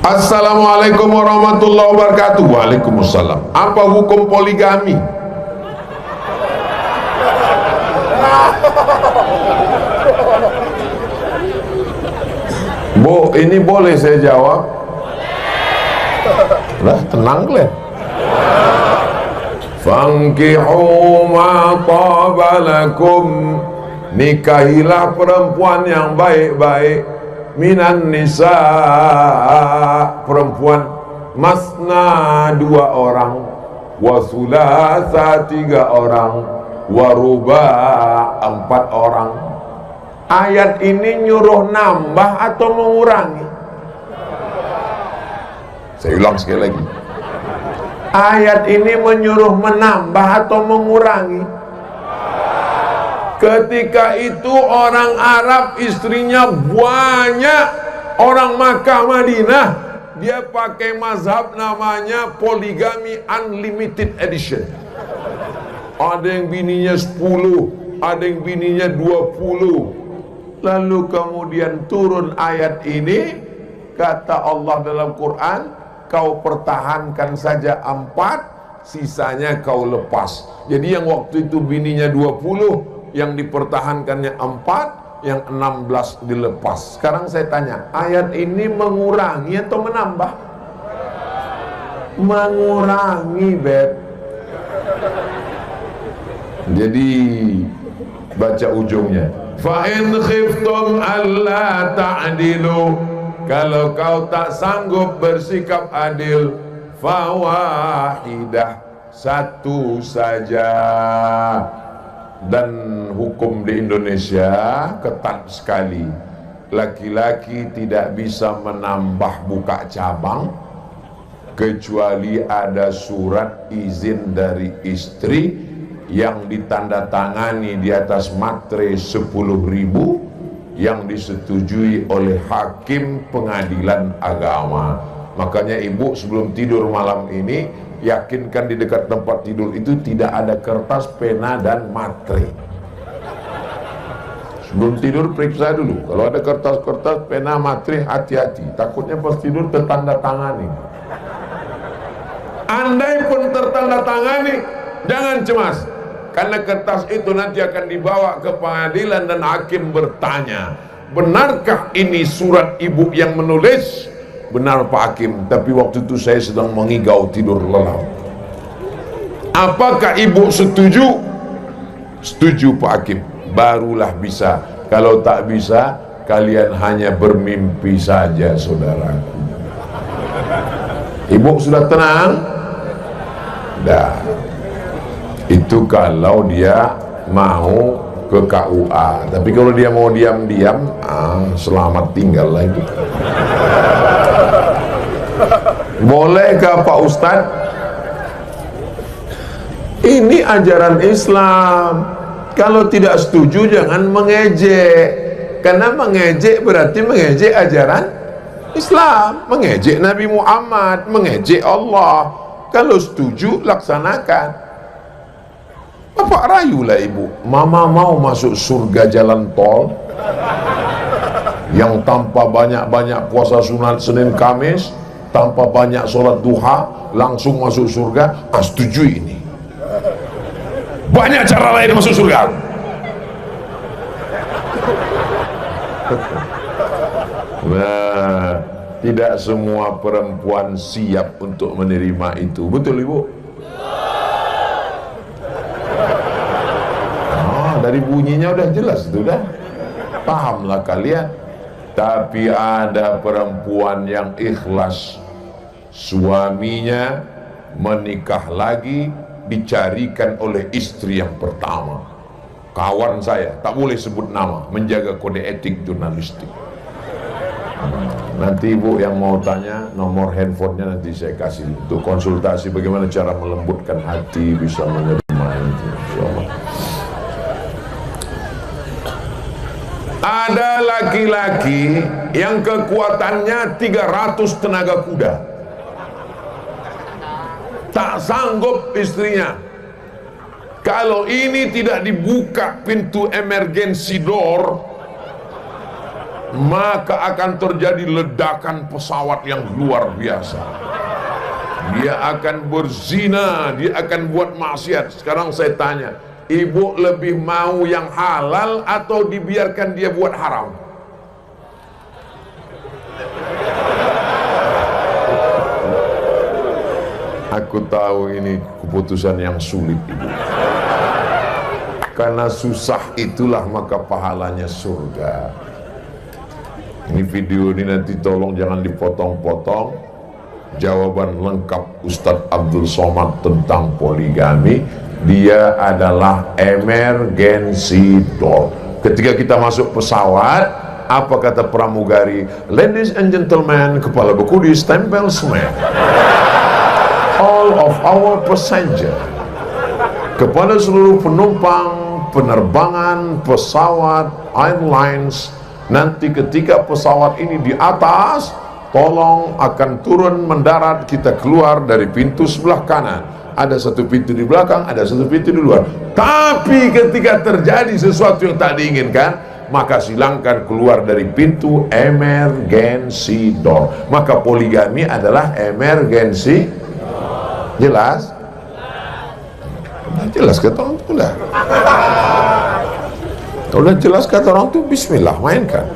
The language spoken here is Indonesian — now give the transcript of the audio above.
Assalamualaikum warahmatullahi wabarakatuh. Waalaikumsalam. Apa hukum poligami? Bu, ini boleh saya jawab? Lah, tenang kalian. Fankihu ma tabalakum, nikahilah perempuan yang baik-baik, minan nisa, perempuan, masna 2 orang, wa thulatha 3 orang, wa ruba 4 orang. Ayat ini nyuruh nambah atau mengurangi? Saya ulang sekali lagi. Ayat ini menyuruh menambah atau mengurangi? Ketika itu orang Arab istrinya banyak, orang Makkah Madinah, dia pakai mazhab namanya poligami unlimited edition. Ada yang bininya 10, ada yang bininya 20. Lalu kemudian turun ayat ini, kata Allah dalam Quran, kau pertahankan saja 4, sisanya kau lepas. Jadi yang waktu itu bininya 20, yang dipertahankannya 4, yang 16 dilepas. Sekarang saya tanya, ayat ini mengurangi atau menambah? Mengurangi, Beb. Jadi baca ujungnya, fa in khiftum alla ta'dilu, kalau kau tak sanggup bersikap adil, fawahidah, 1 saja. Dan hukum di Indonesia ketat sekali. Laki-laki tidak bisa menambah buka cabang kecuali ada surat izin dari istri yang ditandatangani di atas materai 10.000, yang disetujui oleh hakim pengadilan agama. Makanya ibu sebelum tidur malam ini, yakinkan di dekat tempat tidur itu tidak ada kertas, pena, dan materai. Sebelum tidur periksa dulu, kalau ada kertas-kertas, pena, materai, hati-hati, takutnya pas tidur tertanda tangani. Andai pun tertanda tangani, jangan cemas, karena kertas itu nanti akan dibawa ke pengadilan dan hakim bertanya, benarkah ini surat ibu yang menulis? Benar Pak Hakim, tapi waktu itu saya sedang mengigau tidur lelap. Apakah ibu setuju? Setuju Pak Hakim, barulah bisa. Kalau tak bisa, kalian hanya bermimpi saja, saudaraku. Ibu sudah tenang? Dah. Itu kalau dia mau ke KUA. Tapi kalau dia mau diam-diam, selamat tinggal lagi. Bolehkah Pak Ustadz? Ini ajaran Islam. Kalau tidak setuju jangan mengejek, karena mengejek berarti mengejek ajaran Islam, mengejek Nabi Muhammad, mengejek Allah. Kalau setuju laksanakan. Bapak rayulah ibu, mama mau masuk surga jalan tol yang tanpa banyak-banyak puasa sunat Senin Kamis, tanpa banyak sholat duha, langsung masuk surga. Setuju ini. Banyak cara lain masuk surga. Nah, tidak semua perempuan siap untuk menerima itu. Betul ibu? Dari bunyinya udah jelas itu, dah pahamlah kalian. Tapi ada perempuan yang ikhlas, suaminya menikah lagi dicarikan oleh istri yang pertama. Kawan saya, tak boleh sebut nama, menjaga kode etik jurnalistik. Nanti ibu yang mau tanya, nomor handphonenya nanti saya kasih untuk konsultasi bagaimana cara melembutkan hati, bisa menerima itu. Ada laki-laki yang kekuatannya 300 tenaga kuda, tak sanggup istrinya. Kalau ini tidak dibuka pintu emergency door, maka akan terjadi ledakan pesawat yang luar biasa. Dia akan berzina, dia akan buat maksiat. Sekarang saya tanya, ibu lebih mau yang halal atau dibiarkan dia buat haram? Aku tahu ini keputusan yang sulit, ibu. Karena susah itulah maka pahalanya surga. Ini video ini nanti tolong jangan dipotong-potong. Jawaban lengkap Ustadz Abdul Somad tentang poligami. Dia adalah emergency door. Ketika kita masuk pesawat, apa kata pramugari? Ladies and gentlemen, kepala beku di stempel semen. All of our passenger, kepada seluruh penumpang penerbangan pesawat airlines, nanti ketika pesawat ini di atas, tolong akan turun mendarat, kita keluar dari pintu sebelah kanan. Ada satu pintu di belakang, ada satu pintu di luar. Tapi ketika terjadi sesuatu yang tak diinginkan, maka silangkan keluar dari pintu emergency door. Maka poligami adalah emergency. Jelas? Jelas kata orang tu lah. Kalau jelas kata orang tu, bismillah, mainkan.